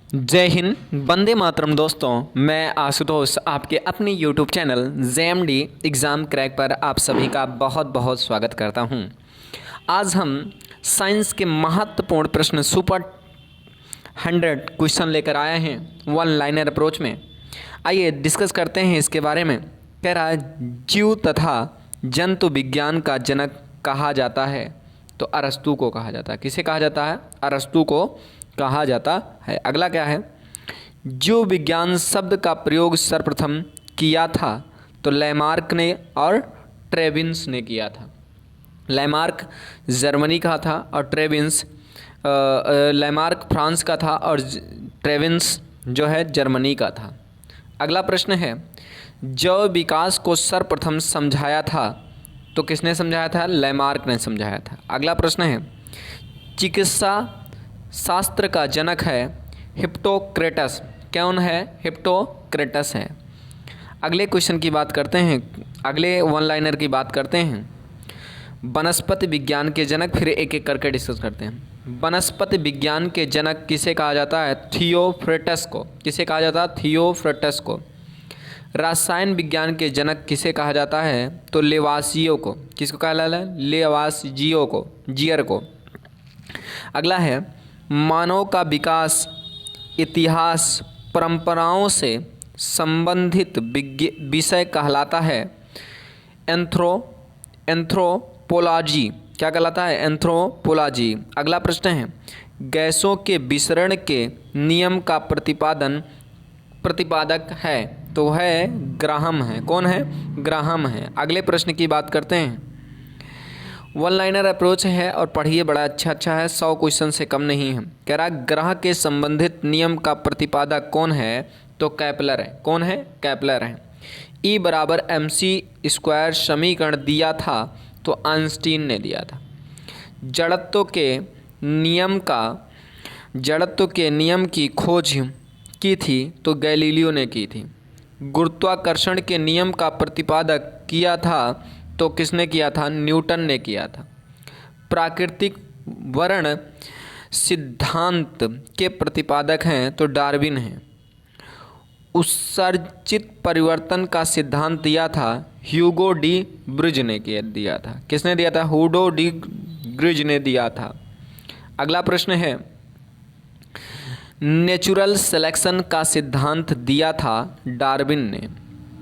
जय हिंद, वंदे मातरम। दोस्तों, मैं आशुतोष आपके अपने YouTube channel JMD exam crack पर आप सभी का बहुत बहुत स्वागत करता हूं। आज हम साइंस के महत्वपूर्ण प्रश्न सुपर 100 क्वेश्चन लेकर आए हैं वन लाइनर अप्रोच में। आइए डिस्कस करते हैं इसके बारे में। कह रहा है जीव तथा जंतु विज्ञान का जनक कहा जाता है, तो अरस्तू को कहा जाता है। किसे कहा जाता है? अरस्तू को कहा जाता है। अगला क्या है? जीव विज्ञान शब्द का प्रयोग सर्वप्रथम किया था, तो लैमार्क ने और ट्रेविन्स ने किया था। लैमार्क जर्मनी का था और ट्रेविन्स लैमार्क फ्रांस का था और ट्रेविन्स जो है जर्मनी का था। अगला प्रश्न है जैव विकास को सर्वप्रथम समझाया था, तो किसने समझाया था? लैमार्क ने समझाया था। अगला प्रश्न है चिकित्सा शास्त्र का जनक है हिप्पोक्रेटस। कौन है? हिप्पोक्रेटस है। अगले क्वेश्चन की बात करते हैं, अगले वन लाइनर की बात करते हैं। वनस्पति विज्ञान के जनक, फिर एक एक करके डिस्कस करते हैं। वनस्पति विज्ञान के जनक किसे कहा जाता है? थियोफ्रेटस को। किसे कहा जाता है? थियोफ्रेटस को। रसायन विज्ञान के जनक किसे कहा जाता है? तो लेवासियो को। किसको कहा जाता है? लेवासियो को, जियर को। अगला है मानव का विकास इतिहास परंपराओं से संबंधित विषय कहलाता है एंथ्रोपोलॉजी। क्या कहलाता है? एंथ्रोपोलॉजी। अगला प्रश्न है गैसों के विसरण के नियम का प्रतिपादक है, तो है ग्राहम है। कौन है? ग्राहम है। अगले प्रश्न की बात करते हैं। वन लाइनर अप्रोच है और पढ़िए, बड़ा अच्छा है, 100 क्वेश्चन से कम नहीं है। कह रहा ग्रह के संबंधित नियम का प्रतिपादक कौन है? तो केपलर है। कौन है? केपलर है। E बराबर mc² समीकरण दिया था, तो आइंस्टीन ने दिया था। जड़त्व के नियम की खोज की थी, तो गैलीलियो ने की थी। गुरुत्वाकर्षण के नियम का प्रतिपादक किया था, तो किसने किया था? न्यूटन ने किया था। प्राकृतिक वर्ण सिद्धांत के प्रतिपादक हैं, तो डार्विन हैं। उत्सर्जित परिवर्तन का सिद्धांत दिया था ह्यूगो डी ब्रिज ने दिया था। किसने दिया था? ह्यूगो डी ब्रिज ने दिया था। अगला प्रश्न है नेचुरल सिलेक्शन का सिद्धांत दिया था डार्विन ने।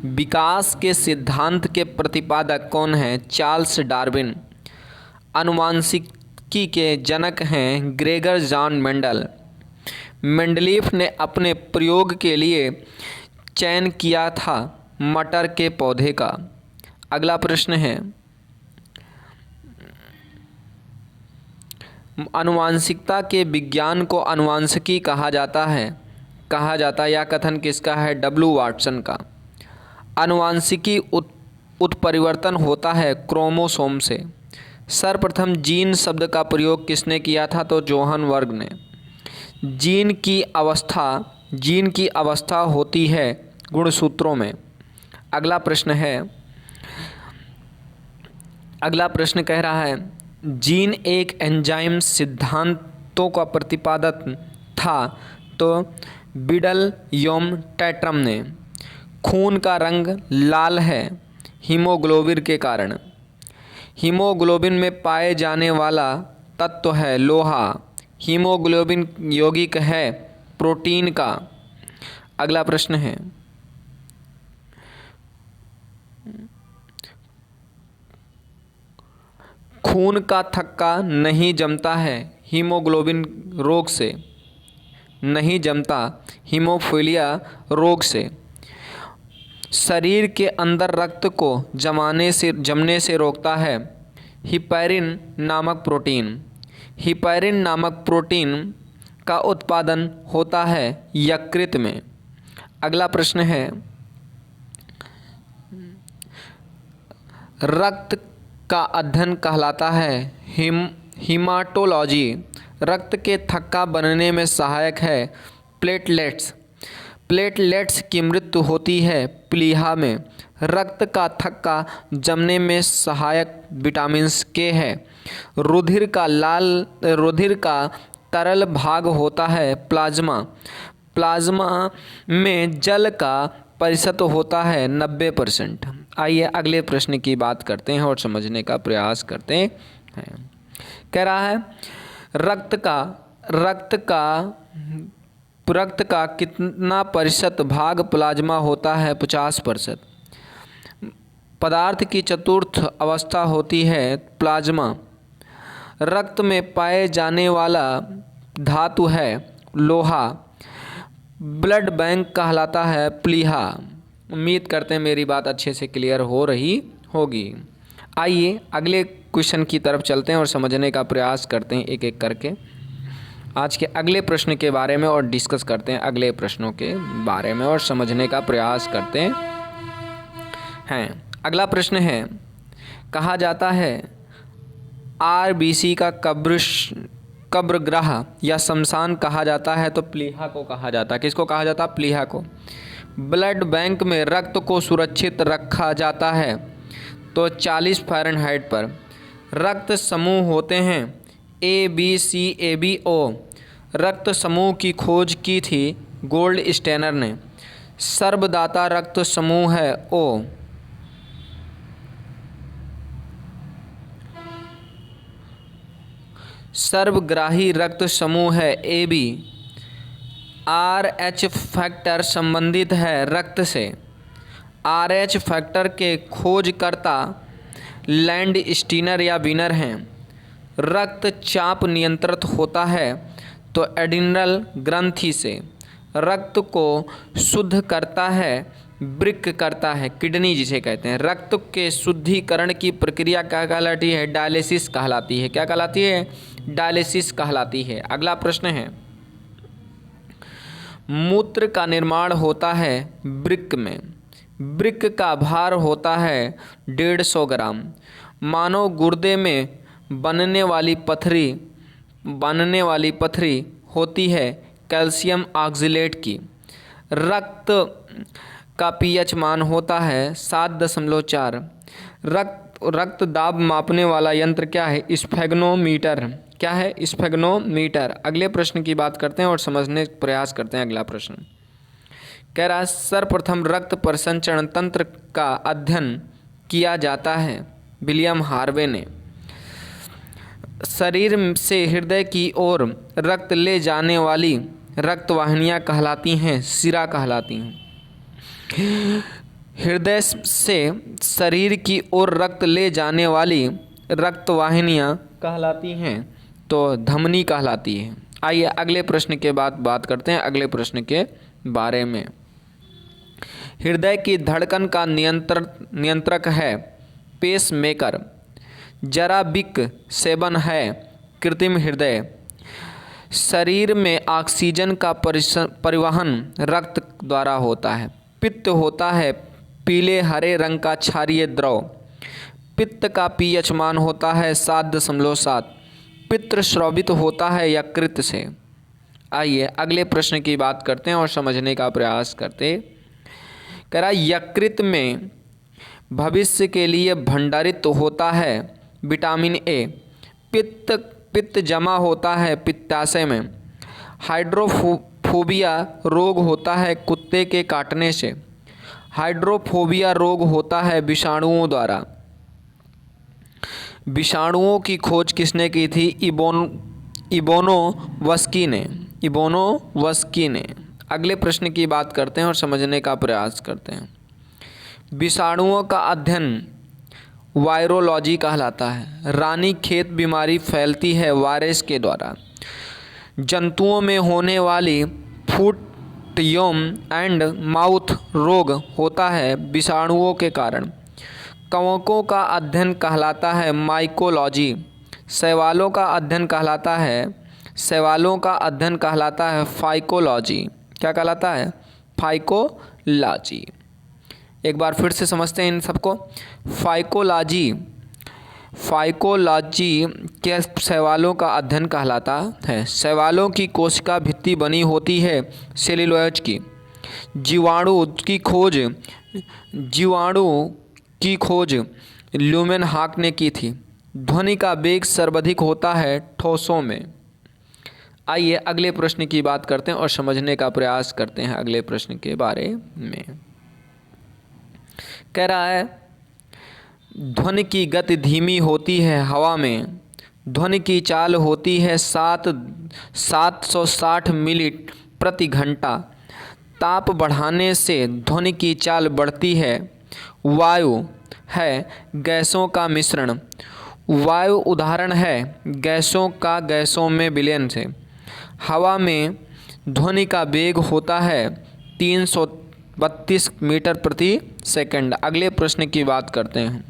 विकास के सिद्धांत के प्रतिपादक कौन हैं? Charles Darwin. आनुवांशिकी के जनक हैं ग्रेगर जॉन मेंडल। मेंडलीफ ने अपने प्रयोग के लिए चयन किया था मटर के पौधे का। अगला प्रश्न है आनुवांशिकता के विज्ञान को आनुवांशिकी कहा जाता है। यह कथन किसका है? W वाटसन का। आनुवांशिकी उत्परिवर्तन होता है क्रोमोसोम से। सर्वप्रथम जीन शब्द का प्रयोग किसने किया था? तो जोहान वर्ग ने। जीन की अवस्था होती है गुणसूत्रों में। अगला प्रश्न कह रहा है जीन एक एंजाइम सिद्धांतों का प्रतिपादक था, तो बिडल योम टैट्रम ने। खून का रंग लाल है हीमोग्लोबिन के कारण। हीमोग्लोबिन में पाए जाने वाला तत्व है लोहा। हीमोग्लोबिन यौगिक है प्रोटीन का। अगला प्रश्न है खून का थक्का नहीं जमता है हीमोग्लोबिन रोग से, नहीं जमता हीमोफीलिया रोग से। शरीर के अंदर रक्त को जमने से रोकता है हिपैरिन नामक प्रोटीन। हिपैरिन नामक प्रोटीन का उत्पादन होता है यकृत में। अगला प्रश्न है रक्त का अध्ययन कहलाता है हीमाटोलॉजी। रक्त के थक्का बनने में सहायक है प्लेटलेट्स की मृत्यु होती है प्लीहा में। रक्त का थक्का जमने में सहायक विटामिन के है। रुधिर का तरल भाग होता है प्लाज्मा। प्लाज्मा में जल का प्रतिशत होता है 90%। आइए अगले प्रश्न की बात करते हैं और समझने का प्रयास करते हैं। कह रहा है रक्त का कितना प्रतिशत भाग प्लाज्मा होता है? 50%। पदार्थ की चतुर्थ अवस्था होती है प्लाज्मा। रक्त में पाए जाने वाला धातु है लोहा। ब्लड बैंक कहलाता है प्लीहा। उम्मीद करते हैं मेरी बात अच्छे से क्लियर हो रही होगी। आइए अगले क्वेश्चन की तरफ चलते हैं और समझने का प्रयास करते हैं एक एक करके आज के अगले प्रश्न के बारे में, और डिस्कस करते हैं अगले प्रश्नों के बारे में और समझने का प्रयास करते हैं। अगला प्रश्न है, कहा जाता है आरबीसी का कब्रगाह या शमशान कहा जाता है, तो प्लीहा को कहा जाता है। किसको कहा जाता है? प्लीहा को। ब्लड बैंक में रक्त को सुरक्षित रखा जाता है तो 40 फ़ारेनहाइट पर। रक्त समूह होते हैं A B C A B O. रक्त समूह की खोज की थी गोल्ड स्टेनर ने। सर्वदाता रक्त समूह है ओ। सर्वग्राही रक्त समूह है ए बी। RH फैक्टर संबंधित है रक्त से। RH फैक्टर के खोजकर्ता लैंड स्टीनर या विनर हैं। रक्तचाप नियंत्रित होता है तो एड्रिनल ग्रंथि से। रक्त को शुद्ध करता है वृक्क करता है किडनी जिसे कहते हैं। रक्त के शुद्धिकरण की प्रक्रिया क्या कहलाती है? डायलिसिस कहलाती है। क्या कहलाती है? डायलिसिस कहलाती है। अगला प्रश्न है, मूत्र का निर्माण होता है वृक्क में। वृक्क का भार होता है 150 ग्राम। मानव गुर्दे में बनने वाली पथरी होती है कैल्शियम ऑक्सलेट की। रक्त का पीएच मान होता है 7.4। रक्त दाब मापने वाला यंत्र क्या है? स्फेग्नोमीटर। क्या है? स्फेग्नोमीटर। अगले प्रश्न की बात करते हैं और समझने का प्रयास करते हैं। अगला प्रश्न कह रहा है, सर्वप्रथम रक्त परिसंचरण तंत्र का अध्ययन किया जाता है विलियम हार्वे ने। शरीर से हृदय की ओर रक्त ले जाने वाली रक्तवाहिनियाँ कहलाती हैं सिरा कहलाती हैं। हृदय से शरीर की ओर रक्त ले जाने वाली रक्तवाहिनियाँ कहलाती हैं तो धमनी कहलाती है। आइए अगले प्रश्न के बाद बात करते हैं अगले प्रश्न के बारे में। हृदय की धड़कन का नियंत्रक है पेसमेकर। जराबिक सेवन है कृत्रिम हृदय। शरीर में ऑक्सीजन का परिवहन रक्त द्वारा होता है। पित्त होता है पीले हरे रंग का क्षारीय द्रव। पित्त का पीएच मान होता है 7.7। पित्त स्रावित होता है यकृत से। आइए अगले प्रश्न की बात करते हैं और समझने का प्रयास करते। कह रहा यकृत में भविष्य के लिए भंडारित होता है विटामिन ए। पित्त जमा होता है पित्ताशय में। हाइड्रोफोबिया रोग होता है कुत्ते के काटने से। हाइड्रोफोबिया रोग होता है विषाणुओं द्वारा। विषाणुओं की खोज किसने की थी? इबोनोवस्की ने। अगले प्रश्न की बात करते हैं और समझने का प्रयास करते हैं। विषाणुओं का अध्ययन वायरोलॉजी कहलाता है। रानीखेत बीमारी फैलती है वायरस के द्वारा। जंतुओं में होने वाली फुट एंड माउथ रोग होता है विषाणुओं के कारण। कवकों का अध्ययन कहलाता है माइकोलॉजी। शैवालों का अध्ययन कहलाता है फाइकोलॉजी। क्या कहलाता है? फाइकोलॉजी। एक बार फिर से समझते हैं इन सबको। फाइकोलॉजी के शैवालों का अध्ययन कहलाता है। शैवालों की कोशिका भित्ति बनी होती है सेल्यूलोज की। जीवाणु की खोज ल्यूमेनहॉक ने की थी। ध्वनि का वेग सर्वाधिक होता है ठोसों में। आइए अगले प्रश्न की बात करते हैं और समझने का प्रयास करते हैं अगले प्रश्न के बारे में। कह रहा है ध्वनि की गति धीमी होती है हवा में, ध्वनि की चाल होती है 760 मील प्रति घंटा। ताप बढ़ाने से ध्वनि की चाल बढ़ती है। वायु है गैसों का मिश्रण। वायु उदाहरण है गैसों का गैसों में विलयन से। हवा में ध्वनि का वेग होता है 332 मीटर प्रति सेकंड। अगले प्रश्न की बात करते हैं।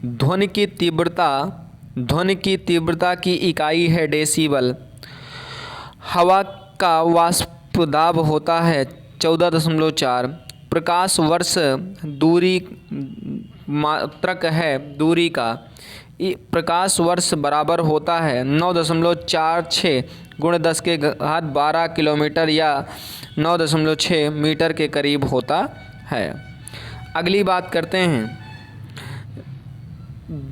ध्वनि की तीव्रता की इकाई है डेसिबल। हवा का वाष्पदाब होता है 14.4। प्रकाश वर्ष दूरी मात्रक है दूरी का। प्रकाश वर्ष बराबर होता है 9.46 × 10⁻12 किलोमीटर या 9.6 मीटर के करीब होता है। अगली बात करते हैं।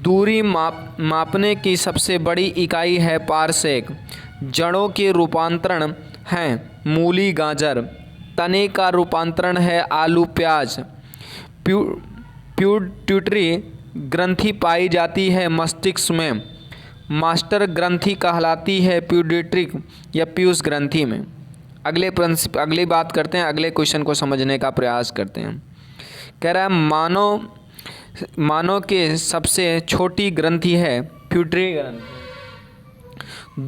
दूरी मापने की सबसे बड़ी इकाई है पारसेक। जड़ों के रूपांतरण हैं मूली गाजर। तने का रूपांतरण है आलू प्याज। प्यूटरी ग्रंथि पाई जाती है मस्तिष्क में। मास्टर ग्रंथि कहलाती है प्यूडिट्रिक या पीयूष ग्रंथि में। अगली बात करते हैं, अगले क्वेश्चन को समझने का प्रयास करते हैं। कह रहा है मानव के सबसे छोटी ग्रंथि है प्यूटरी ग्रंथि।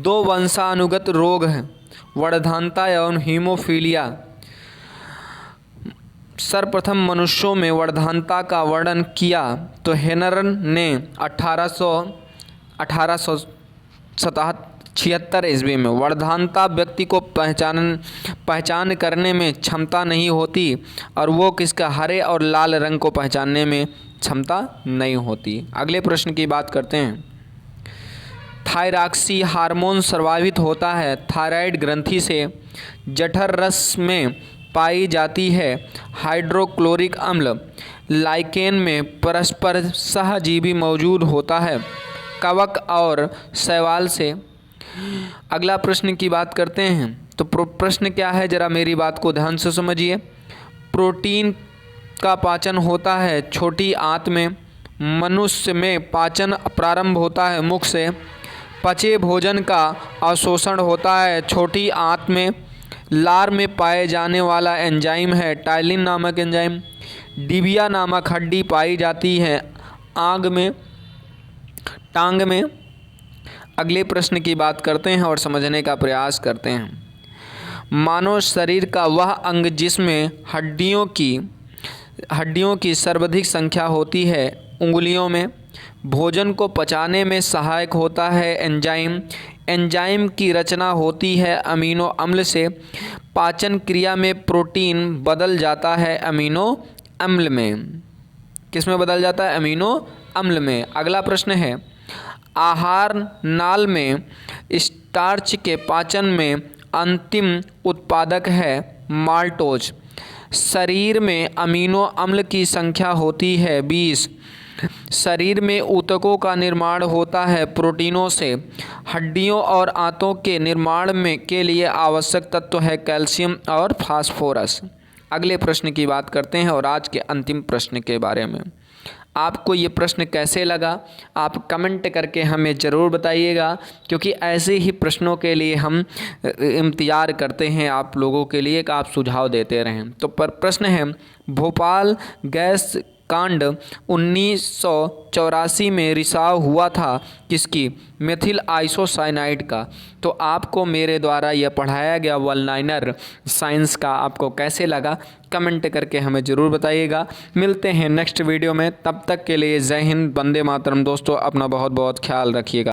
2 वंशानुगत रोग हैं वर्धानता एवं हीमोफीलिया। सर्वप्रथम मनुष्यों में वर्धानता का वर्णन किया तो हेनर ने 1876 ईस्वी में। वर्धानता व्यक्ति को पहचान करने में क्षमता नहीं होती और वो किसका हरे और लाल रंग को पहचानने में क्षमता नहीं होती। अगले प्रश्न की बात करते हैं। थायरॉक्सी हार्मोन स्रावित होता है थायराइड ग्रंथि से। जठर रस में पाई जाती है हाइड्रोक्लोरिक अम्ल। लाइकेन में परस्पर सहजीवी मौजूद होता है कवक और शैवाल से। अगला प्रश्न की बात करते हैं। तो प्रश्न क्या है, जरा मेरी बात को ध्यान से समझिए। प्रोटीन का पाचन होता है छोटी आंत में। मनुष्य में पाचन प्रारंभ होता है मुख से। पचे भोजन का अवशोषण होता है छोटी आंत में। लार में पाए जाने वाला एंजाइम है टाइलिन नामक एंजाइम। डिबिया नामक हड्डी पाई जाती है टांग में। अगले प्रश्न की बात करते हैं और समझने का प्रयास करते हैं। मानव शरीर का वह अंग जिसमें हड्डियों की सर्वाधिक संख्या होती है उंगलियों में। भोजन को पचाने में सहायक होता है एंजाइम। एंजाइम की रचना होती है अमीनो अम्ल से। पाचन क्रिया में प्रोटीन बदल जाता है अमीनो अम्ल में। किस में बदल जाता है? अमीनो अम्ल में। अगला प्रश्न है। आहार नाल में स्टार्च के पाचन में अंतिम उत्पादक है माल्टोज। शरीर में अमीनो अम्ल की संख्या होती है 20। शरीर में ऊतकों का निर्माण होता है प्रोटीनों से। हड्डियों और आंतों के निर्माण के लिए आवश्यक तत्व है कैल्शियम और फास्फोरस। अगले प्रश्न की बात करते हैं और आज के अंतिम प्रश्न के बारे में। आपको ये प्रश्न कैसे लगा आप कमेंट करके हमें ज़रूर बताइएगा, क्योंकि ऐसे ही प्रश्नों के लिए हम इंतज़ार करते हैं आप लोगों के लिए कि आप सुझाव देते रहें। तो प्रश्न है, भोपाल गैस कांड 1984 में रिसाव हुआ था किसकी? मेथिल आइसोसाइनाइड का। तो आपको मेरे द्वारा यह पढ़ाया गया वन लाइनर साइंस का आपको कैसे लगा कमेंट करके हमें ज़रूर बताइएगा। मिलते हैं नेक्स्ट वीडियो में, तब तक के लिए जय हिंद, वंदे मातरम। दोस्तों अपना बहुत बहुत ख्याल रखिएगा।